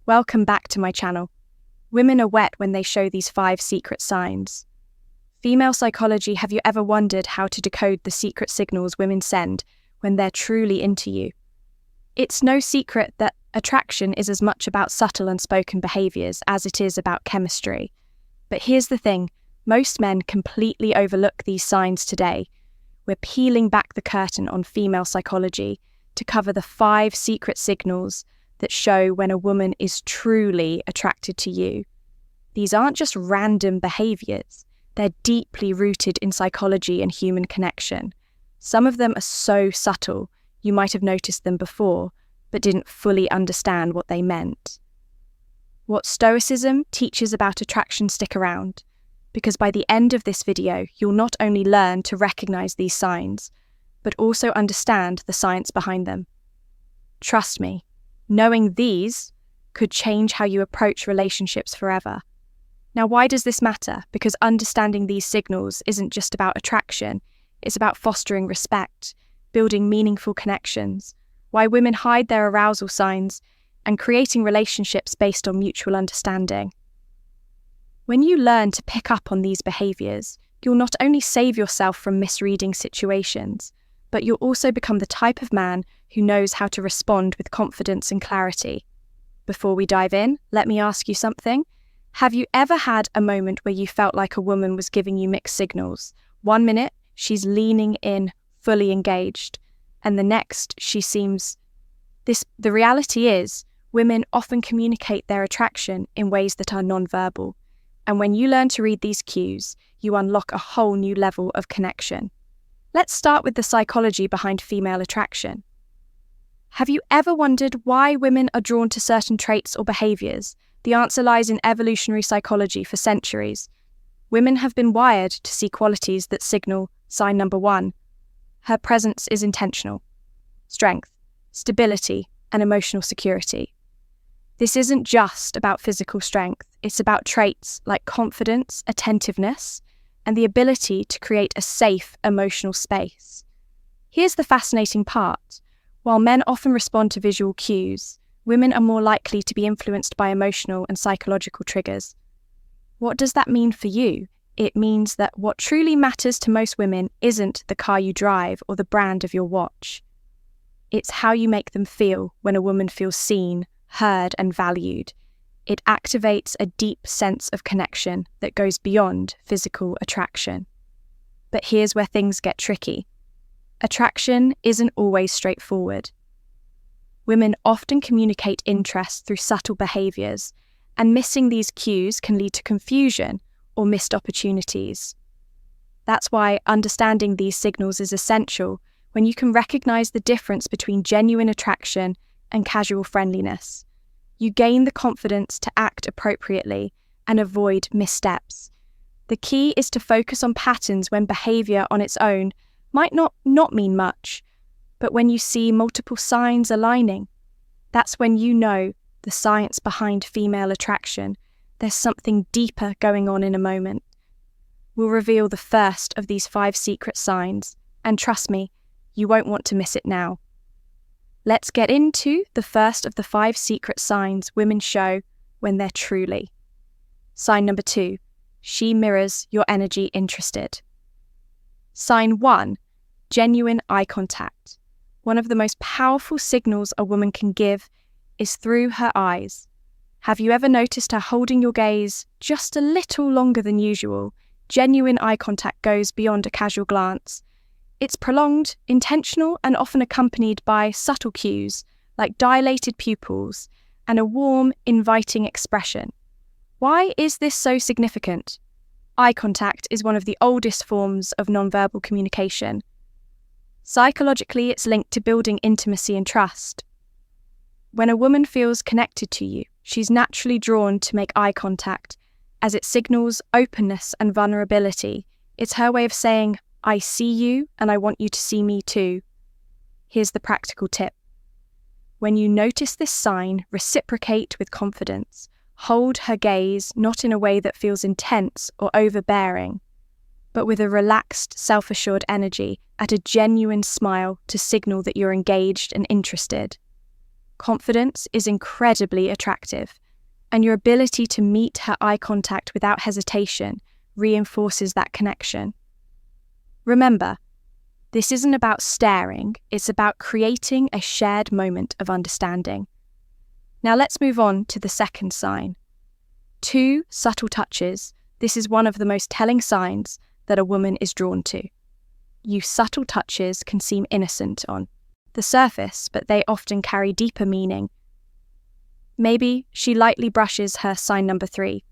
Welcome back to my channel. Women are wet when they show these 5 secret signs. Female psychology, have you ever wondered how to decode the secret signals women send when they're truly into you? It's no secret that attraction is as much about subtle unspoken behaviours as it is about chemistry. But here's the thing, most men completely overlook these signs today. We're peeling back the curtain on female psychology to cover the 5 secret signals that show when a woman is truly attracted to you. These aren't just random behaviours, they're deeply rooted in psychology and human connection. Some of them are so subtle, you might have noticed them before, but didn't fully understand what they meant. What Stoicism teaches about attraction stick around, because by the end of this video, you'll not only learn to recognise these signs, but also understand the science behind them. Trust me, knowing these could change how you approach relationships forever. Now, why does this matter? Because understanding these signals isn't just about attraction, it's about fostering respect, building meaningful connections, why women hide their arousal signs, and creating relationships based on mutual understanding. When you learn to pick up on these behaviours, you'll not only save yourself from misreading situations, but you'll also become the type of man who knows how to respond with confidence and clarity. Before we dive in, let me ask you something. Have you ever had a moment where you felt like a woman was giving you mixed signals? 1 minute, she's leaning in, fully engaged, and the next, she seems... The reality is, women often communicate their attraction in ways that are non-verbal, and when you learn to read these cues, you unlock a whole new level of connection. Let's start with the psychology behind female attraction. Have you ever wondered why women are drawn to certain traits or behaviours? The answer lies in evolutionary psychology for centuries. Women have been wired to see qualities that signal sign number 1. Her presence is intentional. Strength, stability, and emotional security. This isn't just about physical strength, it's about traits like confidence, attentiveness, and the ability to create a safe emotional space. Here's the fascinating part. While men often respond to visual cues, women are more likely to be influenced by emotional and psychological triggers. What does that mean for you? It means that what truly matters to most women isn't the car you drive or the brand of your watch. It's how you make them feel when a woman feels seen, heard, and valued. It activates a deep sense of connection that goes beyond physical attraction. But here's where things get tricky. Attraction isn't always straightforward. Women often communicate interest through subtle behaviours, and missing these cues can lead to confusion or missed opportunities. That's why understanding these signals is essential when you can recognise the difference between genuine attraction and casual friendliness. You gain the confidence to act appropriately and avoid missteps. The key is to focus on patterns when behaviour on its own might not mean much, but when you see multiple signs aligning, that's when you know the science behind female attraction. There's something deeper going on in a moment. We'll reveal the first of these 5 secret signs, and trust me, you won't want to miss it now. Let's get into the first of the 5 secret signs women show when they're truly. Sign number 2, she mirrors your energy interested. Sign 1, genuine eye contact. One of the most powerful signals a woman can give is through her eyes. Have you ever noticed her holding your gaze just a little longer than usual? Genuine eye contact goes beyond a casual glance. It's prolonged, intentional, and often accompanied by subtle cues like dilated pupils and a warm, inviting expression. Why is this so significant? Eye contact is one of the oldest forms of nonverbal communication. Psychologically, it's linked to building intimacy and trust. When a woman feels connected to you, she's naturally drawn to make eye contact, as it signals openness and vulnerability. It's her way of saying, I see you and I want you to see me too. Here's the practical tip. When you notice this sign, reciprocate with confidence. Hold her gaze not in a way that feels intense or overbearing, but with a relaxed, self-assured energy, at a genuine smile to signal that you're engaged and interested. confidence is incredibly attractive, and your ability to meet her eye contact without hesitation reinforces that connection. Remember, this isn't about staring, it's about creating a shared moment of understanding. Now let's move on to the second sign. 2 subtle touches. This is one of the most telling signs that a woman is drawn to. Subtle touches can seem innocent on the surface, but they often carry deeper meaning. Maybe she lightly brushes her sign number 3.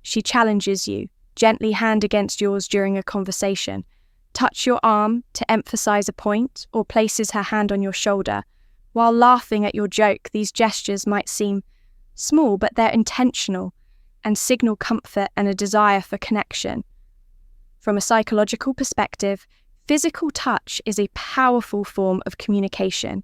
She challenges you, gently hand against yours during a conversation, touch your arm to emphasize a point, or places her hand on your shoulder. While laughing at your joke, these gestures might seem small, but they're intentional and signal comfort and a desire for connection. From a psychological perspective, physical touch is a powerful form of communication.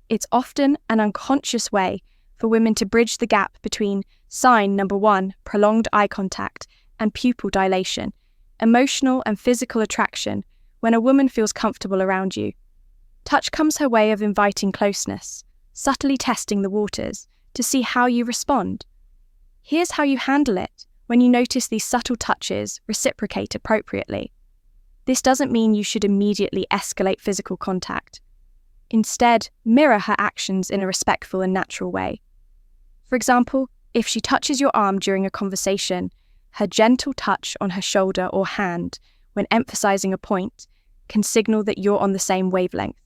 It's often an unconscious way for women to bridge the gap between sign number 1, prolonged eye contact, and pupil dilation, emotional and physical attraction. When a woman feels comfortable around you, touch comes her way of inviting closeness, subtly testing the waters to see how you respond. Here's how you handle it. When you notice these subtle touches, reciprocate appropriately. This doesn't mean you should immediately escalate physical contact. Instead, mirror her actions in a respectful and natural way. For example, if she touches your arm during a conversation, her gentle touch on her shoulder or hand when emphasizing a point can signal that you're on the same wavelength.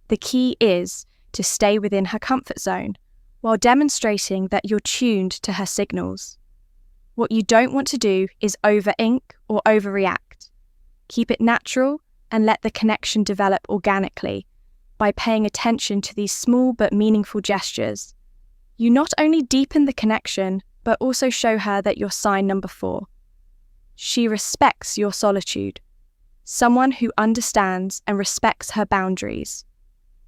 The key is to stay within her comfort zone while demonstrating that you're tuned to her signals. What you don't want to do is over-ink or overreact. Keep it natural and let the connection develop organically by paying attention to these small but meaningful gestures. You not only deepen the connection, but also show her that you're sign number 4. She respects your solitude, someone who understands and respects her boundaries.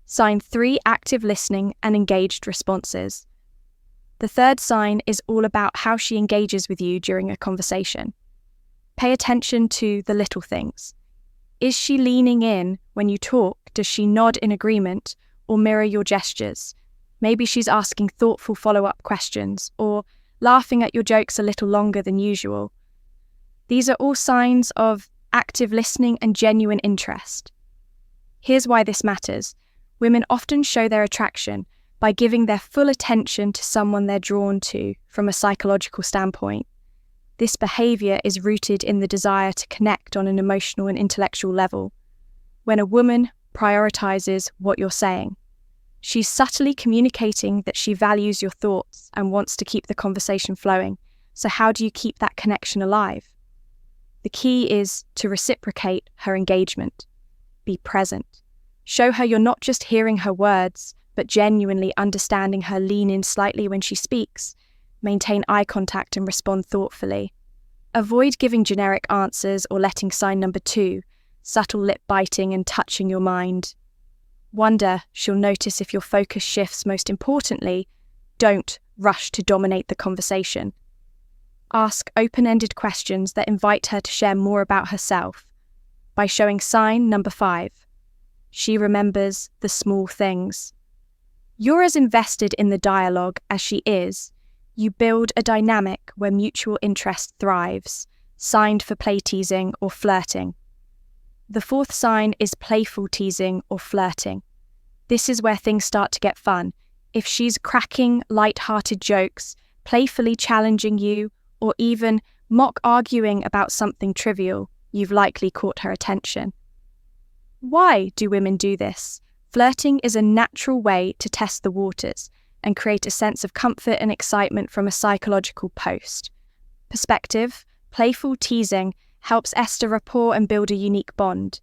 Sign 3, active listening and engaged responses. The third sign is all about how she engages with you during a conversation. Pay attention to the little things. Is she leaning in when you talk? Does she nod in agreement or mirror your gestures? Maybe she's asking thoughtful follow-up questions or laughing at your jokes a little longer than usual. These are all signs of active listening and genuine interest. Here's why this matters. Women often show their attraction by giving their full attention to someone they're drawn to from a psychological standpoint. This behavior is rooted in the desire to connect on an emotional and intellectual level. When a woman prioritizes what you're saying, she's subtly communicating that she values your thoughts and wants to keep the conversation flowing. So how do you keep that connection alive? The key is to reciprocate her engagement. Be present. Show her you're not just hearing her words, but genuinely understanding her. Lean in slightly when she speaks. Maintain eye contact and respond thoughtfully. Avoid giving generic answers or letting sign number 2, subtle lip biting and touching your mind. Wonder, she'll notice if your focus shifts. Most importantly, don't rush to dominate the conversation. Ask open-ended questions that invite her to share more about herself. By showing sign number 5, she remembers the small things. You're as invested in the dialogue as she is. You build a dynamic where mutual interest thrives, signed for play teasing or flirting. The 4th sign is playful teasing or flirting. This is where things start to get fun. If she's cracking light-hearted jokes, playfully challenging you, or even mock arguing about something trivial, you've likely caught her attention. Why do women do this? Flirting is a natural way to test the waters and create a sense of comfort and excitement from a psychological perspective. Playful teasing helps establish rapport and build a unique bond.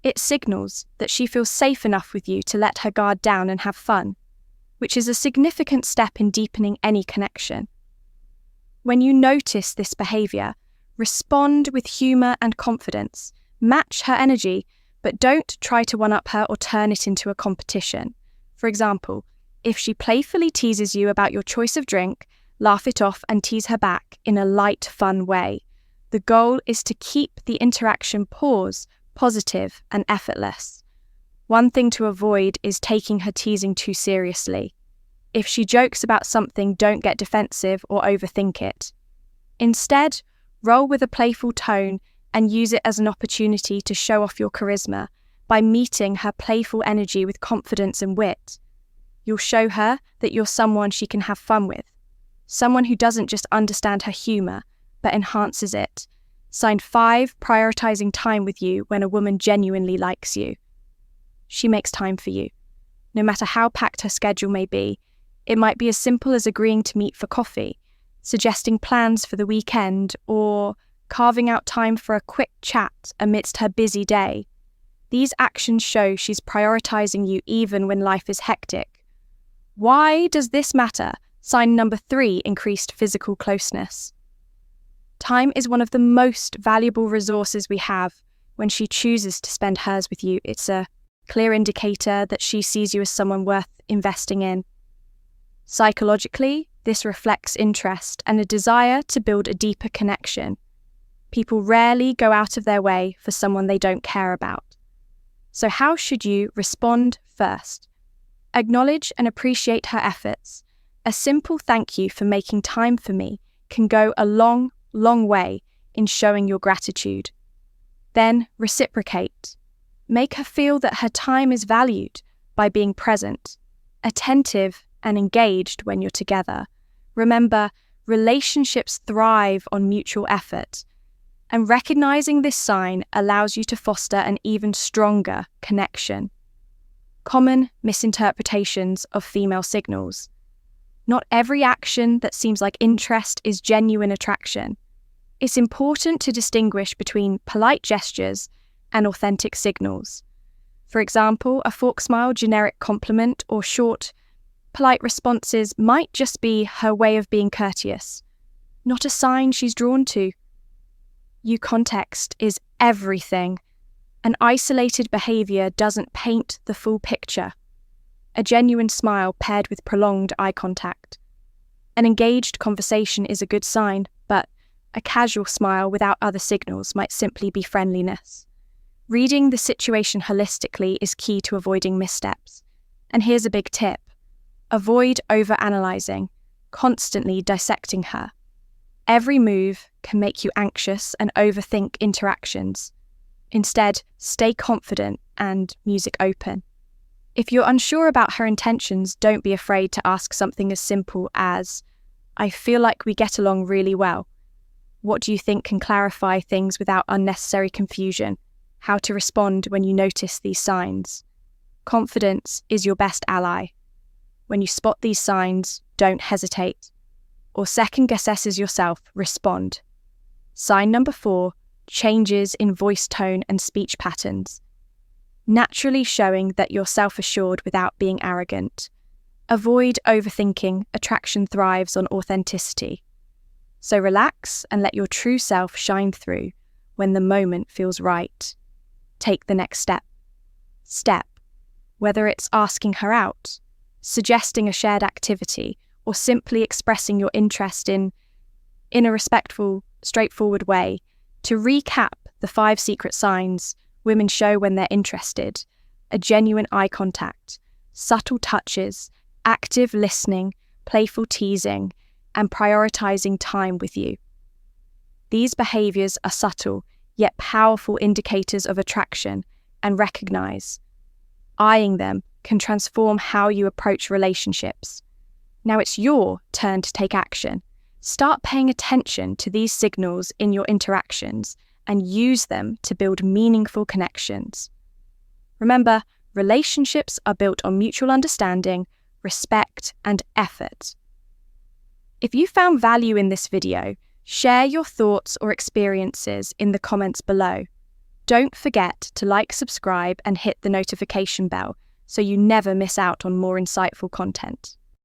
It signals that she feels safe enough with you to let her guard down and have fun, which is a significant step in deepening any connection. When you notice this behavior, respond with humor and confidence. Match her energy, but don't try to one-up her or turn it into a competition. For example, if she playfully teases you about your choice of drink, laugh it off and tease her back in a light, fun way. The goal is to keep the interaction positive and effortless. One thing to avoid is taking her teasing too seriously. If she jokes about something, don't get defensive or overthink it. Instead, roll with a playful tone and use it as an opportunity to show off your charisma by meeting her playful energy with confidence and wit. You'll show her that you're someone she can have fun with, someone who doesn't just understand her humour, but enhances it. Sign 5, prioritizing time with you when a woman genuinely likes you. She makes time for you. No matter how packed her schedule may be, it might be as simple as agreeing to meet for coffee, suggesting plans for the weekend, or carving out time for a quick chat amidst her busy day. These actions show she's prioritizing you even when life is hectic. Why does this matter? Sign number 3, increased physical closeness. Time is one of the most valuable resources we have. When she chooses to spend hers with you, it's a clear indicator that she sees you as someone worth investing in. Psychologically, this reflects interest and a desire to build a deeper connection. People rarely go out of their way for someone they don't care about. So how should you respond first? Acknowledge and appreciate her efforts. A simple thank you for making time for me can go a long way in showing your gratitude. Then reciprocate. Make her feel that her time is valued by being present, attentive, and engaged when you're together. Remember, relationships thrive on mutual effort, and recognizing this sign allows you to foster an even stronger connection. Common misinterpretations of female signals. Not every action that seems like interest is genuine attraction. It's important to distinguish between polite gestures and authentic signals. For example, a fork smile, generic compliment, or short, polite responses might just be her way of being courteous, not a sign she's drawn to. Context is everything. An isolated behavior doesn't paint the full picture. A genuine smile paired with prolonged eye contact. An engaged conversation is a good sign, but a casual smile without other signals might simply be friendliness. Reading the situation holistically is key to avoiding missteps. And here's a big tip. Avoid overanalyzing, constantly dissecting her. Every move can make you anxious and overthink interactions. Instead, stay confident and music open. If you're unsure about her intentions, don't be afraid to ask something as simple as, "I feel like we get along really well. What do you think can clarify things without unnecessary confusion? How to respond when you notice these signs?" Confidence is your best ally. When you spot these signs, don't hesitate. Or second-guess yourself, respond. Sign number 4, changes in voice tone and speech patterns. Naturally showing that you're self-assured without being arrogant. Avoid overthinking, attraction thrives on authenticity. So relax and let your true self shine through when the moment feels right. Take the next step. Whether it's asking her out, suggesting a shared activity, or simply expressing your interest in a respectful, straightforward way. To recap the 5 secret signs women show when they're interested: a genuine eye contact, subtle touches, active listening, playful teasing, and prioritizing time with you. These behaviors are subtle, yet powerful indicators of attraction, and recognize. Eyeing them can transform how you approach relationships. Now it's your turn to take action. Start paying attention to these signals in your interactions and use them to build meaningful connections. Remember, relationships are built on mutual understanding, respect, and effort. If you found value in this video, share your thoughts or experiences in the comments below. Don't forget to like, subscribe, and hit the notification bell so you never miss out on more insightful content.